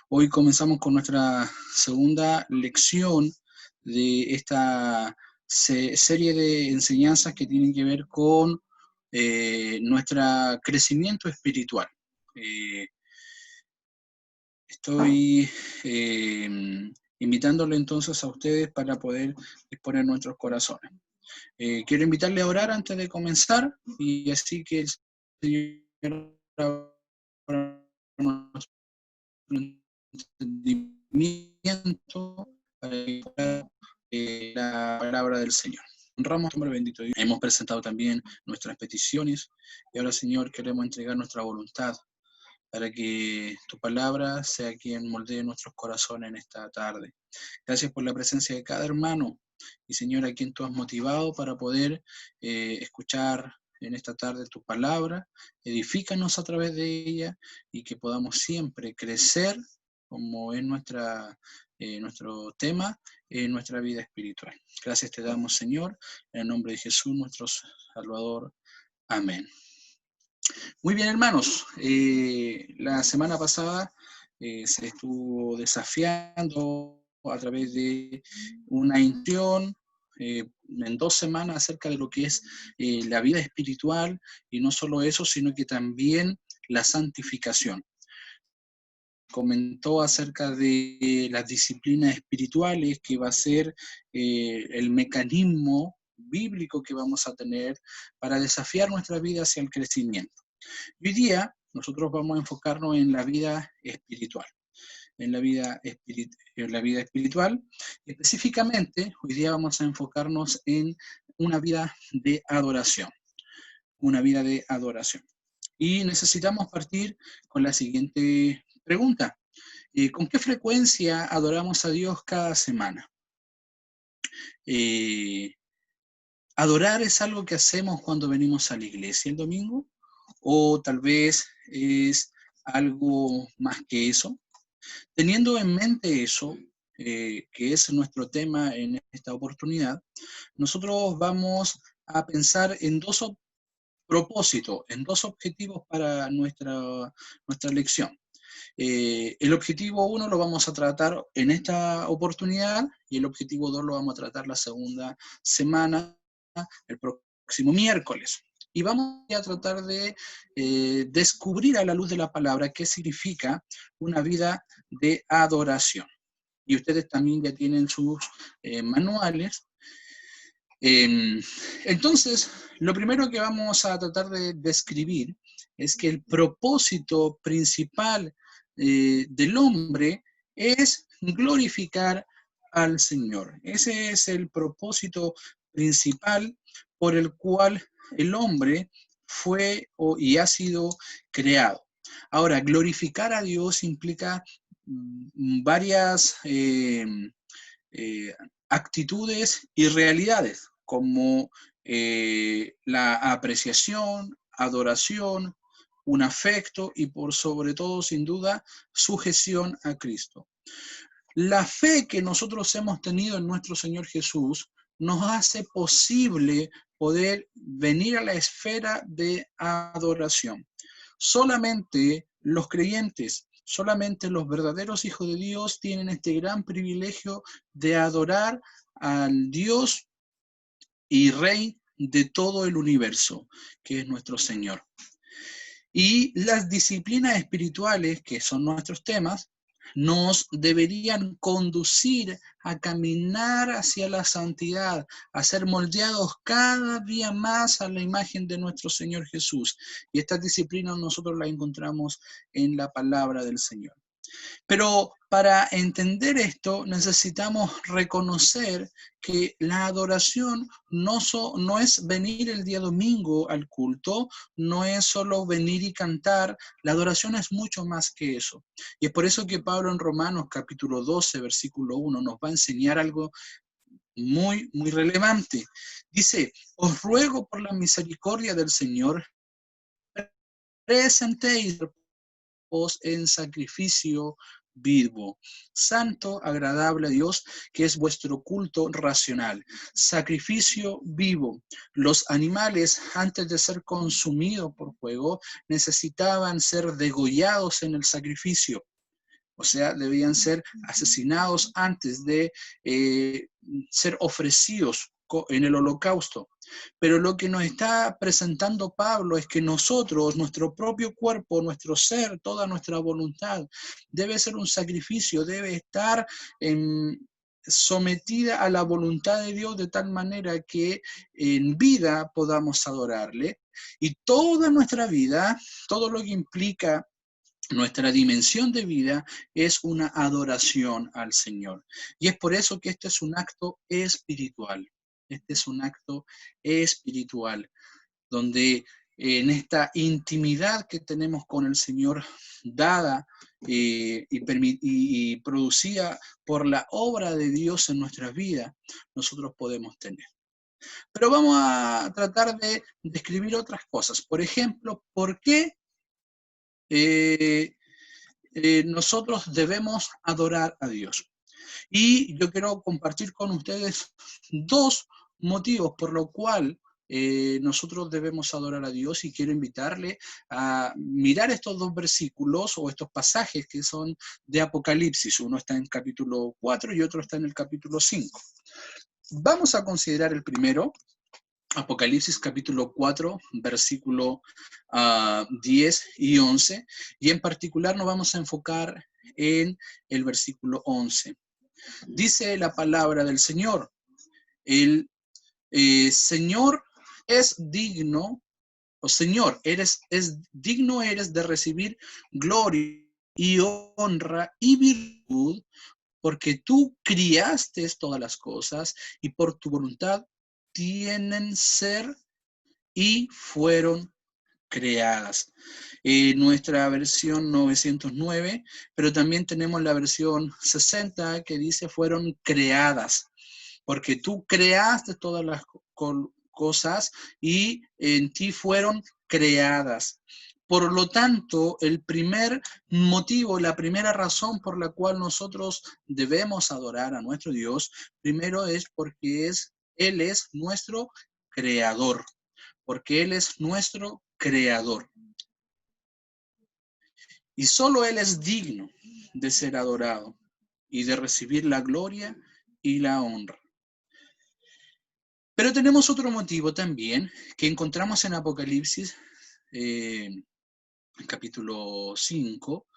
Hoy comenzamos con nuestra segunda lección de esta serie de enseñanzas que tienen que ver con nuestro crecimiento espiritual. Estoy invitándole entonces a ustedes para poder disponer nuestros corazones. Quiero invitarle a orar antes de comenzar y así que el Señor abra nuestro entendimiento para la palabra del Señor. Honramos tu nombre bendito Dios. Hemos presentado también nuestras peticiones y ahora, Señor, queremos entregar nuestra voluntad para que tu palabra sea quien moldee nuestros corazones en esta tarde. Gracias por la presencia de cada hermano y, Señor, a quien tú has motivado para poder escuchar en esta tarde tu palabra. Edifícanos a través de ella y que podamos siempre crecer, como es nuestro tema, en nuestra vida espiritual. Gracias te damos, Señor, en el nombre de Jesús, nuestro Salvador. Amén. Muy bien, hermanos. La semana pasada se estuvo desafiando a través de una intención en 2 semanas acerca de lo que es la vida espiritual, y no solo eso, sino que también la santificación. Comentó acerca de las disciplinas espirituales, que va a ser el mecanismo bíblico que vamos a tener para desafiar nuestra vida hacia el crecimiento. Hoy día nosotros vamos a enfocarnos en la vida espiritual. En la vida espiritual, específicamente, hoy día vamos a enfocarnos en una vida de adoración. Una vida de adoración. Y necesitamos partir con la siguiente pregunta. ¿Con qué frecuencia adoramos a Dios cada semana? ¿Adorar es algo que hacemos cuando venimos a la iglesia el domingo? ¿O tal vez es algo más que eso? Teniendo en mente eso, que es nuestro tema en esta oportunidad, nosotros vamos a pensar en dos propósitos, en dos objetivos para nuestra lección. El objetivo 1 lo vamos a tratar en esta oportunidad y el objetivo 2 lo vamos a tratar la segunda semana, el próximo miércoles. Y vamos a tratar de descubrir a la luz de la palabra qué significa una vida de adoración. Y ustedes también ya tienen sus manuales. Entonces, lo primero que vamos a tratar de describir es que el propósito principal del hombre es glorificar al Señor. Ese es el propósito principal por el cual el hombre fue y ha sido creado. Ahora, glorificar a Dios implica varias actitudes y realidades, como la apreciación, adoración, un afecto y por sobre todo, sin duda, sujeción a Cristo. La fe que nosotros hemos tenido en nuestro Señor Jesús nos hace posible poder venir a la esfera de adoración. Solamente los creyentes, solamente los verdaderos hijos de Dios tienen este gran privilegio de adorar al Dios y Rey de todo el universo, que es nuestro Señor. Y las disciplinas espirituales, que son nuestros temas, nos deberían conducir a caminar hacia la santidad, a ser moldeados cada día más a la imagen de nuestro Señor Jesús. Y estas disciplinas nosotros las encontramos en la palabra del Señor. Pero para entender esto necesitamos reconocer que la adoración no es venir el día domingo al culto, no es solo venir y cantar, la adoración es mucho más que eso. Y es por eso que Pablo en Romanos capítulo 12, versículo 1 nos va a enseñar algo muy, muy relevante. Dice, os ruego por la misericordia del Señor, presentéis en sacrificio vivo, santo, agradable a Dios, que es vuestro culto racional. Sacrificio vivo. Los animales, antes de ser consumidos por fuego, necesitaban ser degollados en el sacrificio. O sea, debían ser asesinados antes de ser ofrecidos en el holocausto. Pero lo que nos está presentando Pablo es que nosotros, nuestro propio cuerpo, nuestro ser, toda nuestra voluntad, debe ser un sacrificio, debe estar sometida a la voluntad de Dios de tal manera que en vida podamos adorarle. Y toda nuestra vida, todo lo que implica nuestra dimensión de vida es una adoración al Señor. Y es por eso que este es un acto espiritual. Este es un acto espiritual, donde en esta intimidad que tenemos con el Señor, dada y producida por la obra de Dios en nuestras vidas, nosotros podemos tener. Pero vamos a tratar de describir otras cosas. Por ejemplo, ¿por qué nosotros debemos adorar a Dios? Y yo quiero compartir con ustedes dos motivos por lo cual nosotros debemos adorar a Dios, y quiero invitarle a mirar estos dos versículos o estos pasajes que son de Apocalipsis. Uno está en el capítulo 4 y otro está en el capítulo 5. Vamos a considerar el primero, Apocalipsis capítulo 4, versículo 10 y 11, y en particular nos vamos a enfocar en el versículo 11. Dice la palabra del Señor: el Señor es digno, o Señor, digno eres de recibir gloria y honra y virtud, porque tú criaste todas las cosas y por tu voluntad tienen ser y fueron creadas. Nuestra versión 909, pero también tenemos la versión 60 que dice fueron creadas, porque tú creaste todas las cosas y en ti fueron creadas. Por lo tanto, el primer motivo, la primera razón por la cual nosotros debemos adorar a nuestro Dios, primero es porque Él es nuestro creador, porque Él es nuestro creador. Y solo Él es digno de ser adorado y de recibir la gloria y la honra. Pero tenemos otro motivo también que encontramos en Apocalipsis, capítulo 5,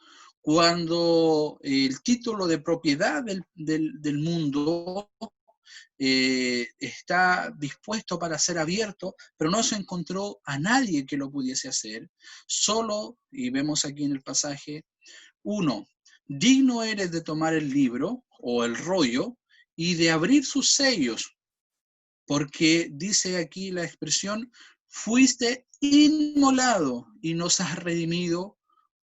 cuando el título de propiedad del mundo está dispuesto para ser abierto, pero no se encontró a nadie que lo pudiese hacer. Solo, y vemos aquí en el pasaje, uno: digno eres de tomar el libro o el rollo y de abrir sus sellos, porque dice aquí la expresión: fuiste inmolado y nos has redimido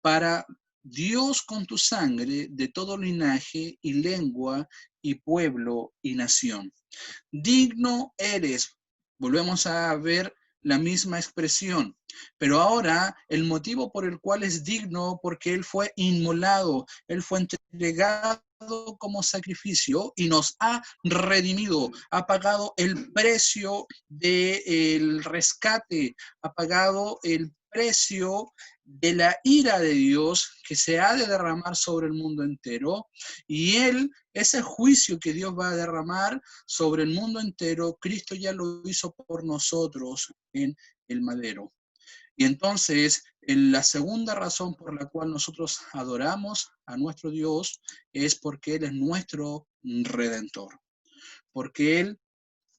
para Dios con tu sangre de todo linaje y lengua y pueblo y nación. Digno eres. Volvemos a ver la misma expresión, pero ahora el motivo por el cual es digno, porque Él fue inmolado, Él fue entregado como sacrificio y nos ha redimido, ha pagado el precio del rescate, ha pagado el precio de la ira de Dios que se ha de derramar sobre el mundo entero, y ese juicio que Dios va a derramar sobre el mundo entero, Cristo ya lo hizo por nosotros en el madero. Y entonces, la segunda razón por la cual nosotros adoramos a nuestro Dios es porque Él es nuestro Redentor. Porque Él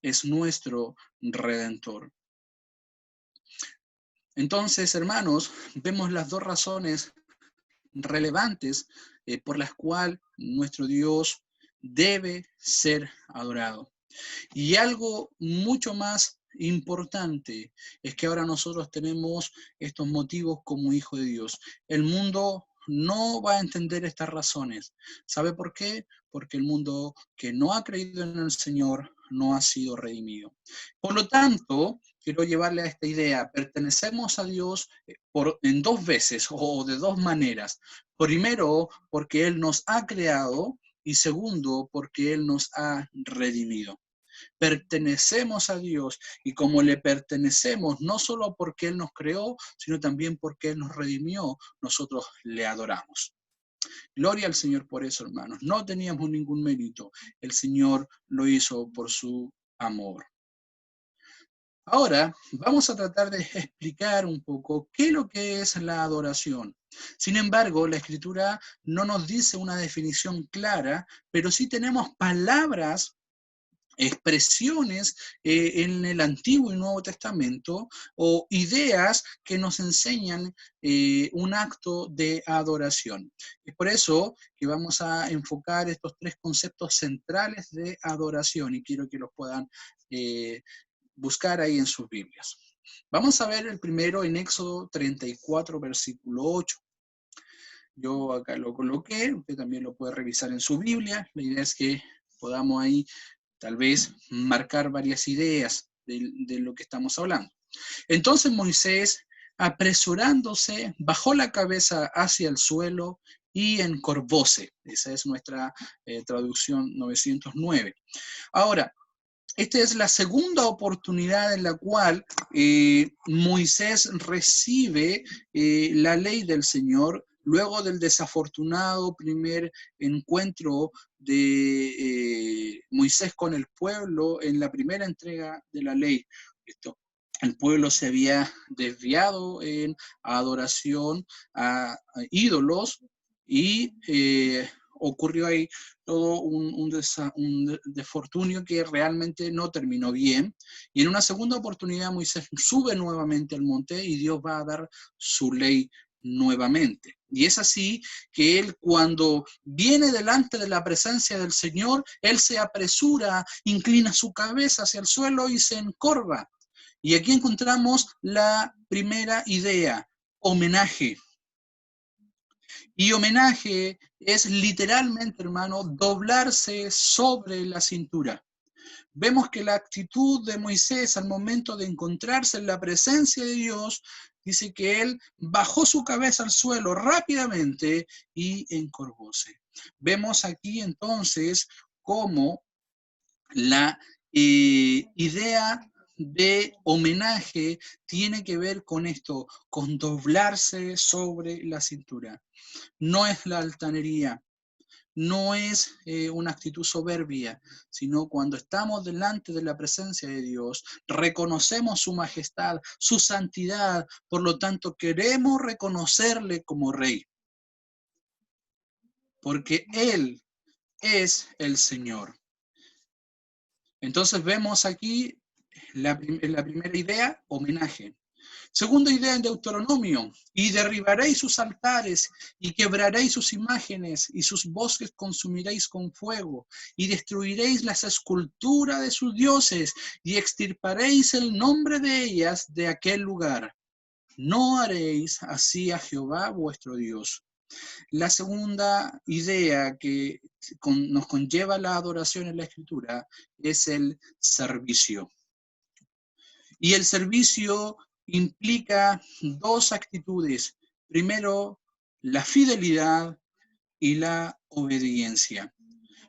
es nuestro Redentor. Entonces, hermanos, vemos las dos razones relevantes por las cuales nuestro Dios debe ser adorado. Y algo mucho más importante es que ahora nosotros tenemos estos motivos como hijo de Dios. El mundo no va a entender estas razones. ¿Sabe por qué? Porque el mundo que no ha creído en el Señor no ha sido redimido. Por lo tanto, quiero llevarle a esta idea: pertenecemos a Dios en dos veces o de dos maneras. Primero, porque Él nos ha creado, y segundo, porque Él nos ha redimido. Pertenecemos a Dios, y como le pertenecemos, no solo porque Él nos creó, sino también porque Él nos redimió, nosotros le adoramos. Gloria al Señor por eso, hermanos. No teníamos ningún mérito. El Señor lo hizo por su amor. Ahora vamos a tratar de explicar un poco qué es lo que es la adoración. Sin embargo, la Escritura no nos dice una definición clara, pero sí tenemos palabras, expresiones en el Antiguo y Nuevo Testamento o ideas que nos enseñan un acto de adoración. Es por eso que vamos a enfocar estos tres conceptos centrales de adoración y quiero que los puedan buscar ahí en sus Biblias. Vamos a ver el primero en Éxodo 34, versículo 8. Yo acá lo coloqué, usted también lo puede revisar en su Biblia. La idea es que podamos ahí tal vez marcar varias ideas de lo que estamos hablando. Entonces Moisés, apresurándose, bajó la cabeza hacia el suelo y encorvóse. Esa es nuestra traducción 909. Ahora, esta es la segunda oportunidad en la cual Moisés recibe la ley del Señor luego del desafortunado primer encuentro de Moisés con el pueblo en la primera entrega de la ley. El pueblo se había desviado en adoración a ídolos y ocurrió ahí todo un desfortunio que realmente no terminó bien. Y en una segunda oportunidad Moisés sube nuevamente al monte y Dios va a dar su ley nuevamente. Y es así que él, cuando viene delante de la presencia del Señor, él se apresura, inclina su cabeza hacia el suelo y se encorva. Y aquí encontramos la primera idea, homenaje. Y homenaje es literalmente, hermano, doblarse sobre la cintura. Vemos que la actitud de Moisés al momento de encontrarse en la presencia de Dios, dice que él bajó su cabeza al suelo rápidamente y encorvóse. Vemos aquí entonces cómo la idea de homenaje tiene que ver con esto, con doblarse sobre la cintura. No es la altanería, no es una actitud soberbia, sino cuando estamos delante de la presencia de Dios, reconocemos su majestad, su santidad, por lo tanto queremos reconocerle como Rey, porque Él es el Señor. Entonces vemos aquí la primera idea, homenaje. Segunda idea en Deuteronomio, y derribaréis sus altares, y quebraréis sus imágenes, y sus bosques consumiréis con fuego, y destruiréis las esculturas de sus dioses, y extirparéis el nombre de ellas de aquel lugar. No haréis así a Jehová vuestro Dios. La segunda idea que nos conlleva la adoración en la Escritura es el servicio. Y el servicio implica dos actitudes. Primero, la fidelidad y la obediencia.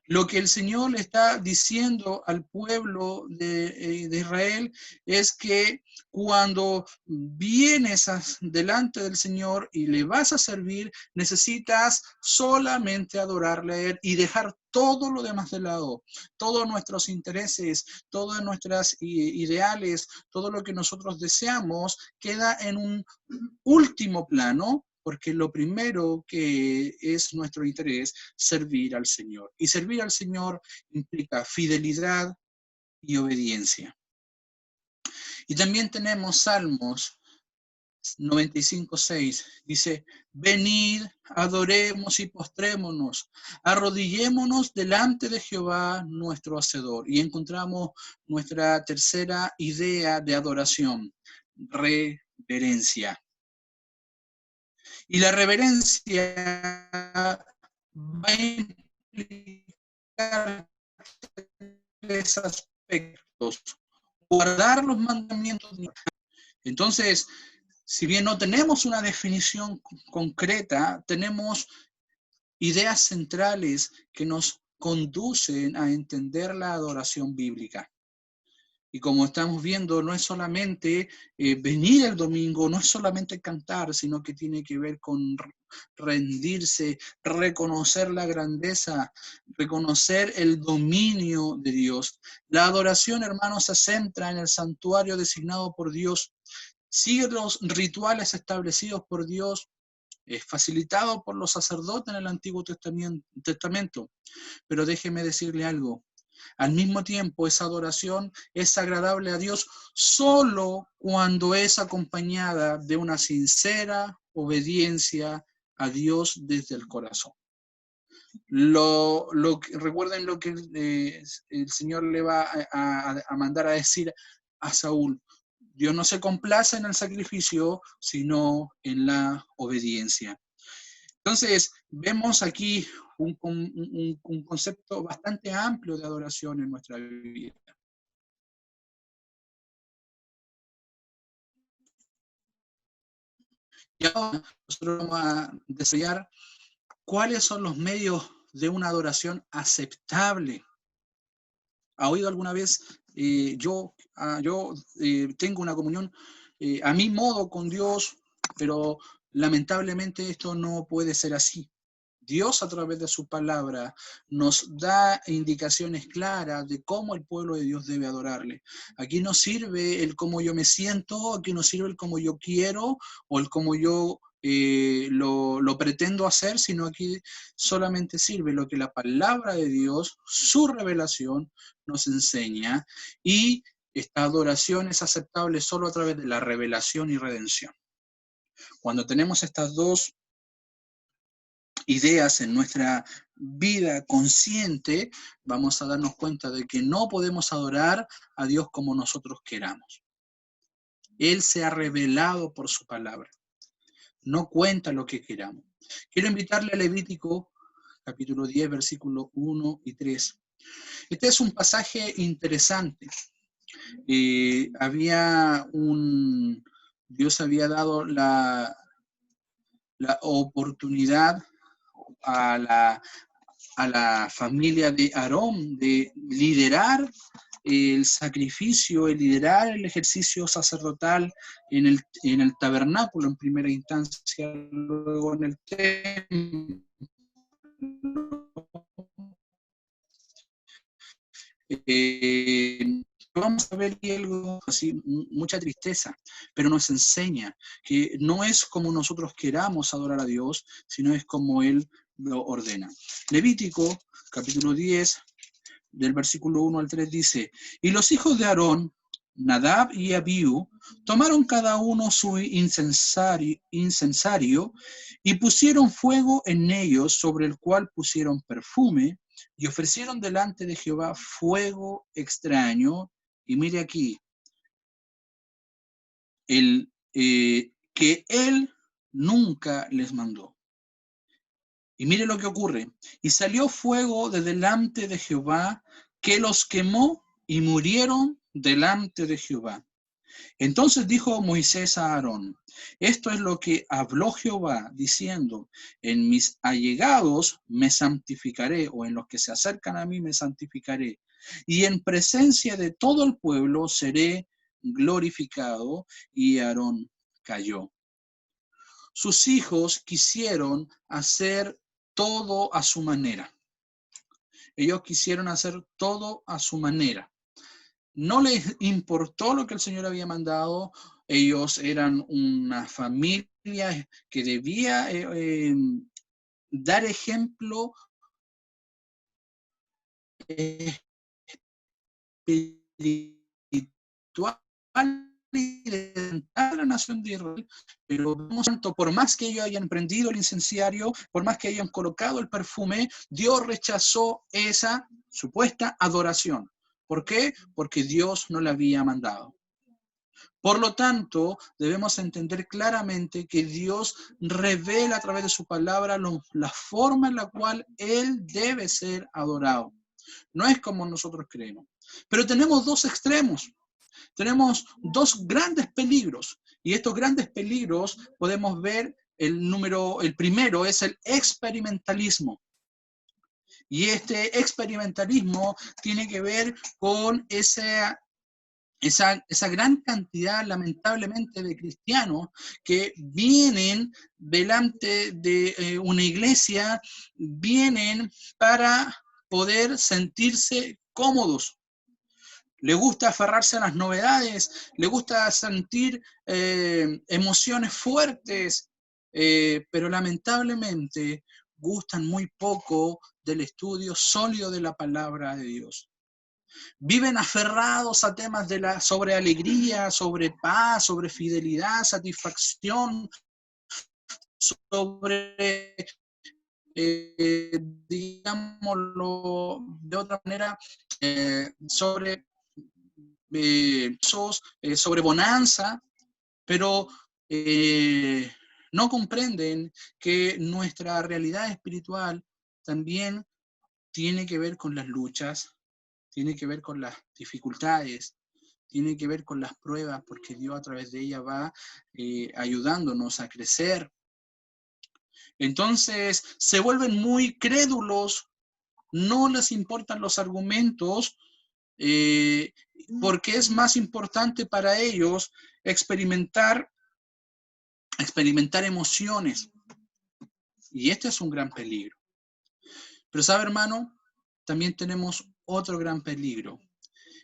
Lo que el Señor le está diciendo al pueblo de Israel es que cuando vienes delante del Señor y le vas a servir, necesitas solamente adorarle a Él y dejar todo lo demás de lado, todos nuestros intereses, todas nuestras ideales, todo lo que nosotros deseamos queda en un último plano, porque lo primero que es nuestro interés, servir al Señor. Y servir al Señor implica fidelidad y obediencia. Y también tenemos Salmos 95:6. Dice, venid, adoremos y postrémonos, arrodillémonos delante de Jehová nuestro Hacedor. Y encontramos nuestra tercera idea de adoración, reverencia. Y la reverencia va a implicar tres aspectos. Guardar los mandamientos. Entonces, si bien no tenemos una definición concreta, tenemos ideas centrales que nos conducen a entender la adoración bíblica. Y como estamos viendo, no es solamente venir el domingo, no es solamente cantar, sino que tiene que ver con rendirse, reconocer la grandeza, reconocer el dominio de Dios. La adoración, hermanos, se centra en el santuario designado por Dios, sigue los rituales establecidos por Dios, es facilitado por los sacerdotes en el Antiguo Testamento. Pero déjeme decirle algo. Al mismo tiempo, esa adoración es agradable a Dios solo cuando es acompañada de una sincera obediencia a Dios desde el corazón. Recuerden lo que el Señor le va a mandar a decir a Saúl. Dios no se complace en el sacrificio, sino en la obediencia. Entonces, vemos aquí un concepto bastante amplio de adoración en nuestra vida. Y ahora nosotros vamos a desarrollar cuáles son los medios de una adoración aceptable. ¿Ha oído alguna vez? Yo tengo una comunión a mi modo con Dios, pero lamentablemente esto no puede ser así. Dios a través de su palabra nos da indicaciones claras de cómo el pueblo de Dios debe adorarle. Aquí no sirve el cómo yo me siento, aquí no sirve el cómo yo quiero o el cómo yo lo pretendo hacer, sino aquí solamente sirve lo que la palabra de Dios, su revelación, nos enseña, y esta adoración es aceptable solo a través de la revelación y redención. Cuando tenemos estas dos ideas en nuestra vida consciente, vamos a darnos cuenta de que no podemos adorar a Dios como nosotros queramos. Él se ha revelado por su palabra. No cuenta lo que queramos. Quiero invitarle a Levítico, capítulo 10, versículos 1 y 3. Este es un pasaje interesante. Dios había dado la oportunidad a la familia de Aarón de liderar el sacrificio, el liderar el ejercicio sacerdotal en el tabernáculo en primera instancia, luego en el templo. Vamos a ver algo así, mucha tristeza, pero nos enseña que no es como nosotros queramos adorar a Dios, sino es como Él lo ordena. Levítico, capítulo 10, del versículo 1 al 3 dice: y los hijos de Aarón, Nadab y Abiú, tomaron cada uno su incensario y pusieron fuego en ellos, sobre el cual pusieron perfume, y ofrecieron delante de Jehová fuego extraño. Y mire aquí, que él nunca les mandó. Y mire lo que ocurre. Y salió fuego de delante de Jehová, que los quemó y murieron delante de Jehová. Entonces dijo Moisés a Aarón: esto es lo que habló Jehová, diciendo: en mis allegados me santificaré, o en los que se acercan a mí me santificaré, y en presencia de todo el pueblo seré glorificado. Y Aarón cayó. Sus hijos quisieron hacer todo a su manera. Ellos quisieron hacer todo a su manera. No les importó lo que el Señor había mandado. Ellos eran una familia que debía dar ejemplo espiritual a la nación de Israel, pero por más que ellos hayan prendido el incensario, por más que hayan colocado el perfume, Dios rechazó esa supuesta adoración. ¿Por qué? Porque Dios no la había mandado. Por lo tanto, debemos entender claramente que Dios revela a través de su palabra la forma en la cual Él debe ser adorado. No es como nosotros creemos. Pero tenemos dos extremos. Tenemos dos grandes peligros. Y estos grandes peligros podemos ver, el primero es el experimentalismo. Y este experimentalismo tiene que ver con esa esa gran cantidad, lamentablemente, de cristianos que vienen delante de una iglesia, vienen para poder sentirse cómodos. Le gusta aferrarse a las novedades, le gusta sentir emociones fuertes, pero lamentablemente gustan muy poco del estudio sólido de la palabra de Dios. Viven aferrados a temas sobre alegría, sobre paz, sobre fidelidad, satisfacción, sobre, digámoslo de otra manera, sobre sobre bonanza, pero no comprenden que nuestra realidad espiritual también tiene que ver con las luchas, tiene que ver con las dificultades, tiene que ver con las pruebas, porque Dios a través de ella va ayudándonos a crecer. Entonces se vuelven muy crédulos, no les importan los argumentos, porque es más importante para ellos experimentar emociones. Y este es un gran peligro. Pero sabe, hermano, también tenemos otro gran peligro.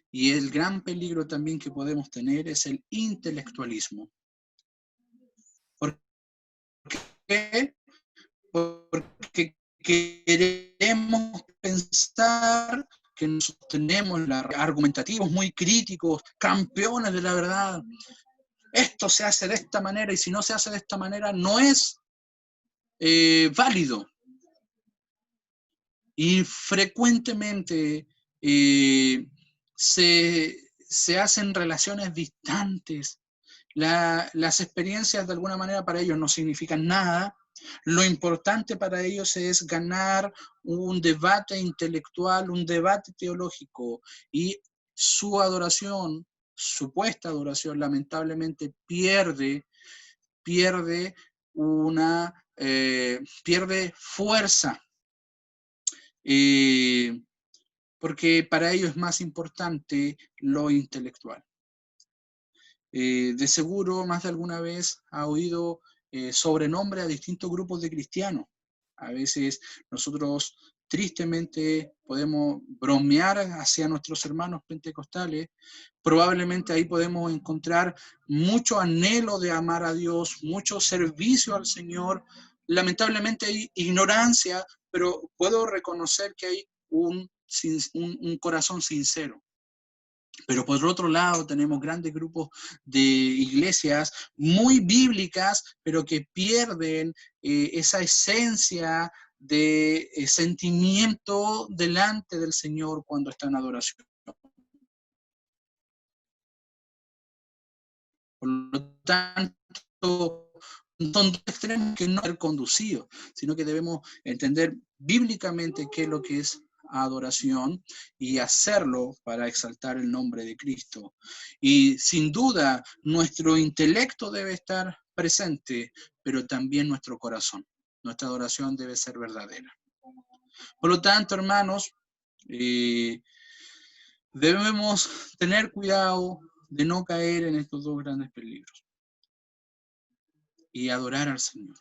Y el gran peligro también que podemos tener es el intelectualismo. ¿Por qué? Porque queremos pensar que nosotros tenemos argumentativos muy críticos, campeones de la verdad. Esto se hace de esta manera y si no se hace de esta manera no es válido. Y frecuentemente se hacen relaciones distantes. Las experiencias de alguna manera para ellos no significan nada. Lo importante para ellos es ganar un debate intelectual, un debate teológico, y su adoración, supuesta adoración, lamentablemente pierde fuerza, porque para ellos es más importante lo intelectual. De seguro, más de alguna vez ha oído sobrenombre a distintos grupos de cristianos. A veces nosotros tristemente podemos bromear hacia nuestros hermanos pentecostales. Probablemente ahí podemos encontrar mucho anhelo de amar a Dios, mucho servicio al Señor. Lamentablemente hay ignorancia, pero puedo reconocer que hay un corazón sincero. Pero por otro lado tenemos grandes grupos de iglesias muy bíblicas, pero que pierden esa esencia de sentimiento delante del Señor cuando está en adoración. Por lo tanto, son dos extremos que no ser conducidos, sino que debemos entender bíblicamente qué es lo que es adoración y hacerlo para exaltar el nombre de Cristo. Y sin duda, nuestro intelecto debe estar presente, pero también nuestro corazón. Nuestra adoración debe ser verdadera. Por lo tanto, hermanos, debemos tener cuidado de no caer en estos dos grandes peligros y adorar al Señor.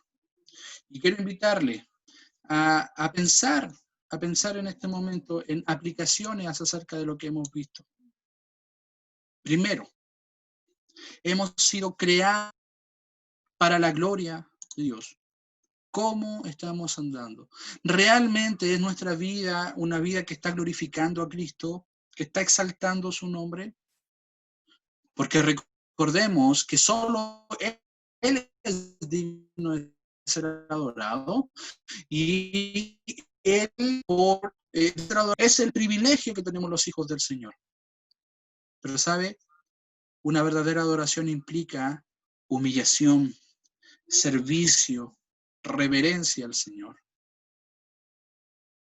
Y quiero invitarle a pensar en este momento en aplicaciones acerca de lo que hemos visto. Primero, hemos sido creados para la gloria de Dios. ¿Cómo estamos andando? ¿Realmente es nuestra vida una vida que está glorificando a Cristo, que está exaltando su nombre? Porque recordemos que solo Él es digno de ser adorado y Él es el privilegio que tenemos los hijos del Señor. Pero ¿sabe? Una verdadera adoración implica humillación, servicio, reverencia al Señor.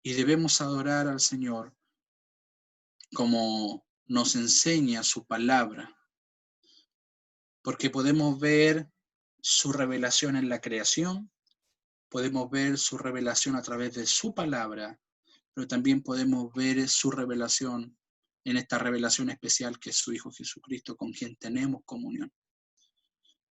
Y debemos adorar al Señor como nos enseña su palabra, porque podemos ver su revelación en la creación, podemos ver su revelación a través de su palabra, pero también podemos ver su revelación en esta revelación especial que es su Hijo Jesucristo, con quien tenemos comunión.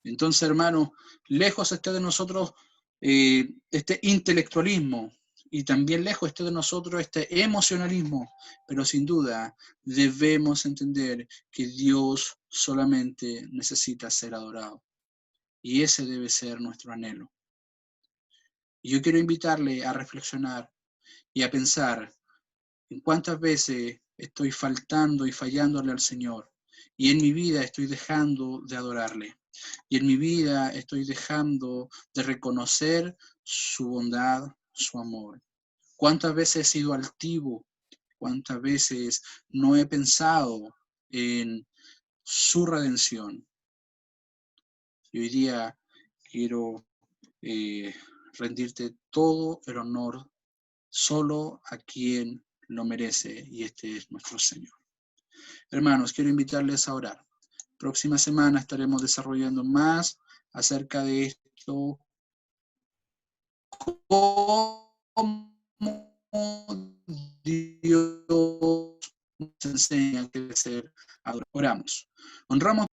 Entonces, hermanos, lejos esté de nosotros este intelectualismo, y también lejos esté de nosotros este emocionalismo, pero sin duda debemos entender que Dios solamente necesita ser adorado, y ese debe ser nuestro anhelo. Y yo quiero invitarle a reflexionar y a pensar en cuántas veces estoy faltando y fallándole al Señor, y en mi vida estoy dejando de adorarle, y en mi vida estoy dejando de reconocer su bondad, su amor. ¿Cuántas veces he sido altivo? ¿Cuántas veces no he pensado en su redención? Y hoy día quiero rendirte todo el honor solo a quien lo merece, y este es nuestro Señor. Hermanos, quiero invitarles a orar. Próxima semana estaremos desarrollando más acerca de esto, cómo Dios nos enseña a crecer. Oramos. Honramos